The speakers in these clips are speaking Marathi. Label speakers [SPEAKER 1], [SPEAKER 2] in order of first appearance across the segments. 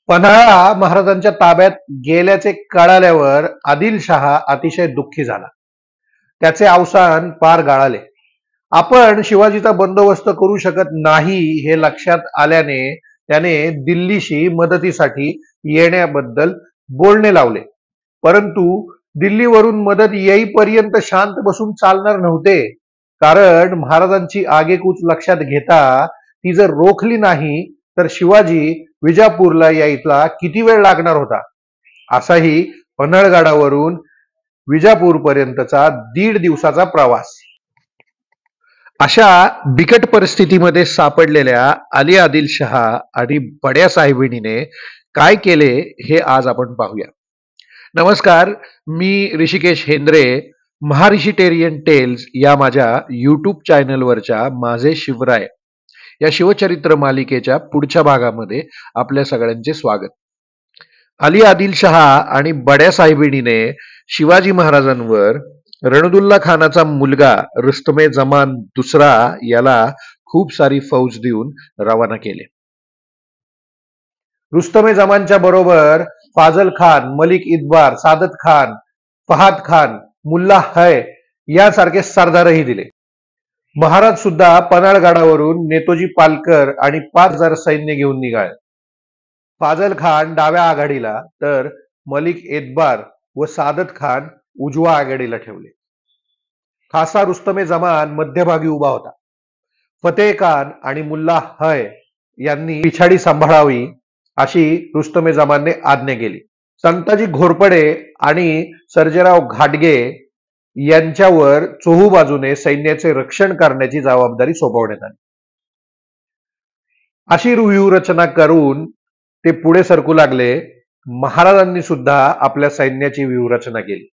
[SPEAKER 1] पन्हाळा महाराजांच्या ताब्यात गेल्याचे कळाल्यावर आदिलशहा अतिशय दुःखी झाला. त्याचे अवसान पार गाळाले. आपण शिवाजीचा बंदोबस्त करू शकत नाही हे लक्षात आल्याने त्याने दिल्लीशी मदतीसाठी येण्याबद्दल बोलणे लावले. परंतु दिल्लीवरून मदत येईपर्यंत शांत बसून चालणार नव्हते. कारण महाराजांची आगेकूच लक्षात घेता ती जर रोखली नाही तर शिवाजी विजापूरला यायला किती वेळ लागणार होता. असाही पन्हाळगडावरून विजापूर पर्यंतचा 1.5 दिवसाचा प्रवास. अशा बिकट परिस्थितीमध्ये सापडलेल्या अली आदिलशहा आणि बड्या साहेबिणीने काय केले हे आज आपण पाहूया. नमस्कार, मी ऋषिकेश हेंद्रे. महाऋषिटेरियन टेल्स या माझ्या यूट्यूब चॅनलवरच्या माझे शिवराय या शिवचरित्र मालिकेच्या पुढच्या भागामध्ये आपल्या सगळ्यांचे स्वागत. अली आदिलशहा आणि बड्या साहेबिणीने शिवाजी महाराजांवर रणदुल्ला खानाचा मुलगा रुस्तमे जमान दुसरा याला खूप सारी फौज देऊन रवाना केले. रुस्तमे जमानच्या बरोबर फाजल खान, मलिक इतबार, सादत खान, फहाद खान, मुल्ला है यासारखे सरदारही दिले. महाराज सुद्धा पन्हाळगडावरून नेतोजी पालकर आणि 5,000 सैन्य घेऊन निघाले. फाजल खान डाव्या आघाडीला तर मलिक एतबार व सादत खान उजव्या आघाडीला ठेवले. खासा रुस्तमे जमान मध्यभागी उभा होता. फतेह खान आणि मुल्ला है यांनी पिछाडी सांभाळावी अशी रुस्तमे जमानने आज्ञा केली. संताजी घोरपडे आणि सर्जेराव घाटगे यांच्यावर चोहू बाजूने सैन्याचे रक्षण करण्याची जबाबदारी सोपवण्यात आली. अशी व्यूहरचना करून ते पुढे सरकू लागले. महाराजांनी सुद्धा आपल्या सैन्याची व्यूहरचना केली.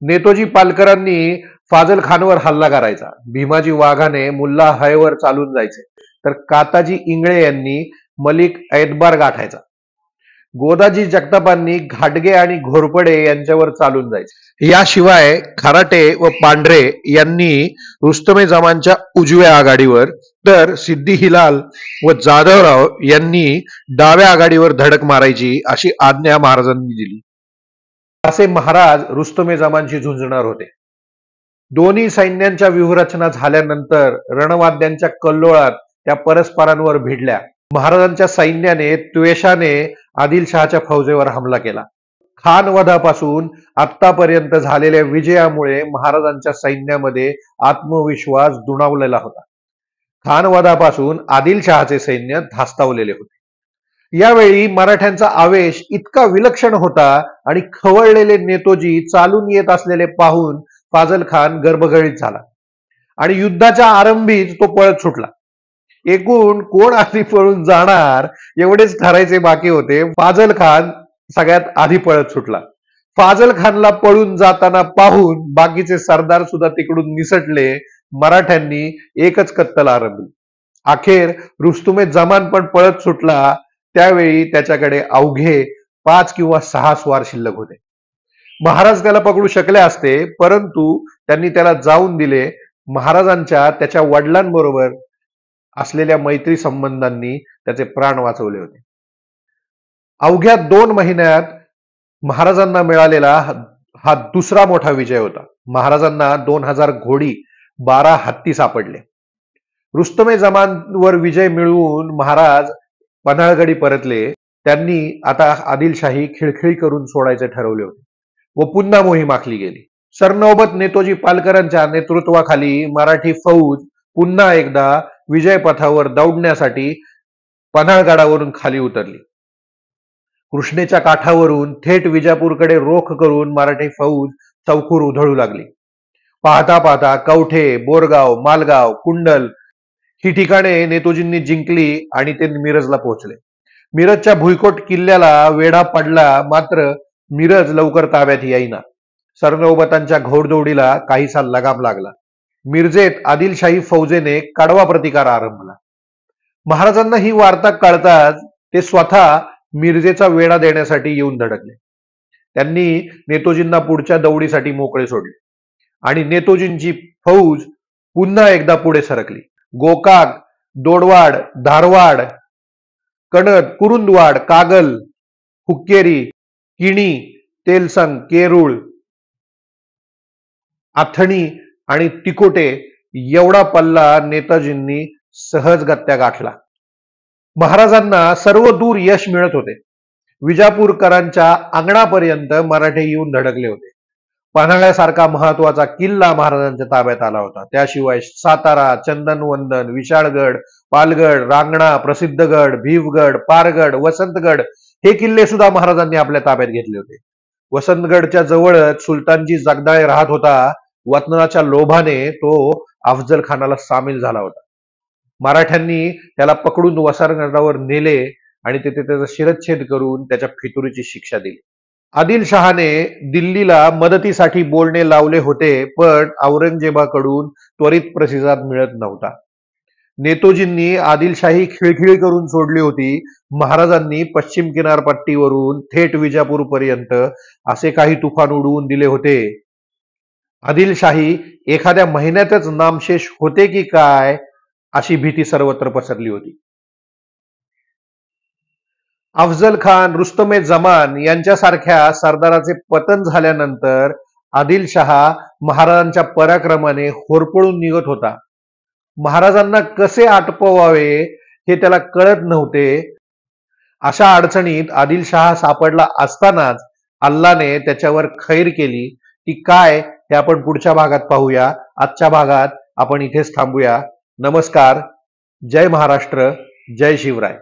[SPEAKER 1] नेतोजी पालकरांनी फाजल खानवर हल्ला करायचा. भीमाजी वाघाने मुल्ला हैवर चालून जायचे, तर काताजी इंगळे यांनी मलिक ऐतबार गाठायचा. गोदाजी जगतापांनी घाटगे आणि घोरपडे यांच्यावर चालून जायचे. याशिवाय खराटे व पांढरे यांनी रुस्तमे जमानच्या उजव्या आघाडीवर तर सिद्दी हिलाल व जाधवराव यांनी डाव्या आघाडीवर धडक मारायची अशी आज्ञा महाराजांनी दिली. असे महाराज रुस्तमे जमानशी झुंजणार होते. दोन्ही सैन्यांच्या व्यूहरचना झाल्यानंतर रणवाद्यांच्या कल्लोळात त्या परस्परांवर भिडल्या. महाराजांच्या सैन्याने त्वेषाने आदिलशहाच्या फौजेवर हमला केला. खानवधापासून आतापर्यंत झालेल्या विजयामुळे महाराजांच्या सैन्यामध्ये आत्मविश्वास दुणावलेला होता. खानवधापासून आदिलशहाचे सैन्य धास्तावलेले होते. यावेळी मराठ्यांचा आवेश इतका विलक्षण होता आणि खवळलेले नेतोजी चालून येत असलेले पाहून फाजल खान गर्भगळीत झाला आणि युद्धाच्या आरंभीच तो पळत सुटला. एकूण कोण आधी पळून जाणार एवढेच ठरायचे बाकी होते. फाजल खान सगळ्यात आधी पळत सुटला. फाजल खानला पळून जाताना पाहून बाकीचे सरदार सुद्धा तिकडून निसटले. मराठ्यांनी एकच कत्तल आरंभली. अखेर रुस्तुमे जमान पण पळत सुटला. त्यावेळी त्याच्याकडे अवघे 5 किंवा 6 स्वार शिल्लक होते. महाराज त्याला पकडू शकले असते, परंतु त्यांनी त्याला जाऊन दिले. महाराजांच्या त्याच्या वडिलांबरोबर असलेल्या मैत्री संबंधांनी त्याचे प्राण वाचवले होते. अवघ्या 2 महिन्यात महाराजांना मिळालेला हा दुसरा मोठा विजय होता. महाराजांना 2000 घोडी, 12 हत्ती सापडले. रुस्तमे जमानवर विजय मिळवून महाराज पन्हाळगडी परतले. त्यांनी आता आदिलशाही खिळखिळी करून सोडायचे ठरवले होते व पुन्हा मोहीम आखली गेली. सरनौबत नेतोजी पालकरांच्या नेतृत्वाखाली मराठी फौज पुन्हा एकदा विजयपथावर दौडण्यासाठी पन्हाळगडावरून खाली उतरली. कृष्णेच्या काठावरून थेट विजापूरकडे रोख करून मराठी फौज चौखूर उधळू लागली. पाहता पाहता कवठे, बोरगाव, मालगाव, कुंडल ही ठिकाणे नेतोजींनी जिंकली आणि ते मिरजला पोहोचले. मिरजच्या भुईकोट किल्ल्याला वेढा पडला, मात्र मिरज लवकर ताब्यात येईना. सरनौबतांच्या घोडदौडीला काहीसा लगाम लागला. मिरजेत आदिलशाही फौजेने कडवा प्रतिकार आरंभला. महाराजांना ही वार्ता कळताच ते स्वतः मिरजेचा वेढा देण्यासाठी येऊन धडकले. त्यांनी नेतोजींना पुढच्या दौडीसाठी मोकळे सोडले आणि नेतोजींची फौज पुन्हा एकदा पुढे सरकली. गोकाक, दोडवाड, धारवाड, कणद, कुरुंदवाड, कागल, हुक्केरी, किणी, तेलसंग, केरूळ, आथणी आणि तिकोटे एवढा पल्ला नेताजींनी सहजगत्या गाठला. महाराजांना सर्व दूर यश मिळत होते. विजापूरकरांच्या अंगणापर्यंत मराठे येऊन धडकले होते. पन्हाळ्यासारखा महत्वाचा किल्ला महाराजांच्या ताब्यात आला होता. त्याशिवाय सातारा, चंदनवंदन, विशाळगड, पालगड, रांगणा, प्रसिद्धगड, भीवगड, पारगड, वसंतगड हे किल्ले सुद्धा महाराजांनी आपल्या ताब्यात घेतले होते. वसंतगडच्या जवळच सुलतानजी जगदाळे राहत होता. वतनाच्या लोभाने तो अफजल खानाला सामील झाला होता. मराठ्यांनी त्याला पकडून वसंतगडावर नेले आणि तिथे त्याचा शिरच्छेद करून त्याच्या फितुरीची शिक्षा दिली. आदिलशहाने दिल्लीला मदतीसाठी बोलणे लावले होते, पण औरंगजेबाकडून त्वरित प्रतिसाद मिळत नव्हता. नेतोजींनी आदिलशाही खिळखिळी करून सोडली होती. महाराजांनी पश्चिम किनारपट्टीवरून थेट विजापूर पर्यंत असे काही तुफान उडवून दिले होते. आदिलशाही एखाद्या महिन्यातच नामशेष होते की काय अशी भीती सर्वत्र पसरली होती. अफजल खान, रुस्तमे जमान यांच्यासारख्या सरदाराचे पतन झाल्यानंतर आदिलशहा महाराजांच्या पराक्रमाने होरपळून निघत होता. महाराजांना कसे आटपवावे हे त्याला कळत नव्हते. अशा अडचणीत आदिलशहा सापडला असतानाच अल्लाने त्याच्यावर खैर केली. ती काय हे आपण पुढच्या भागात पाहूया. आजच्या भागात आपण इथेच थांबूया. नमस्कार. जय महाराष्ट्र. जय शिवराय.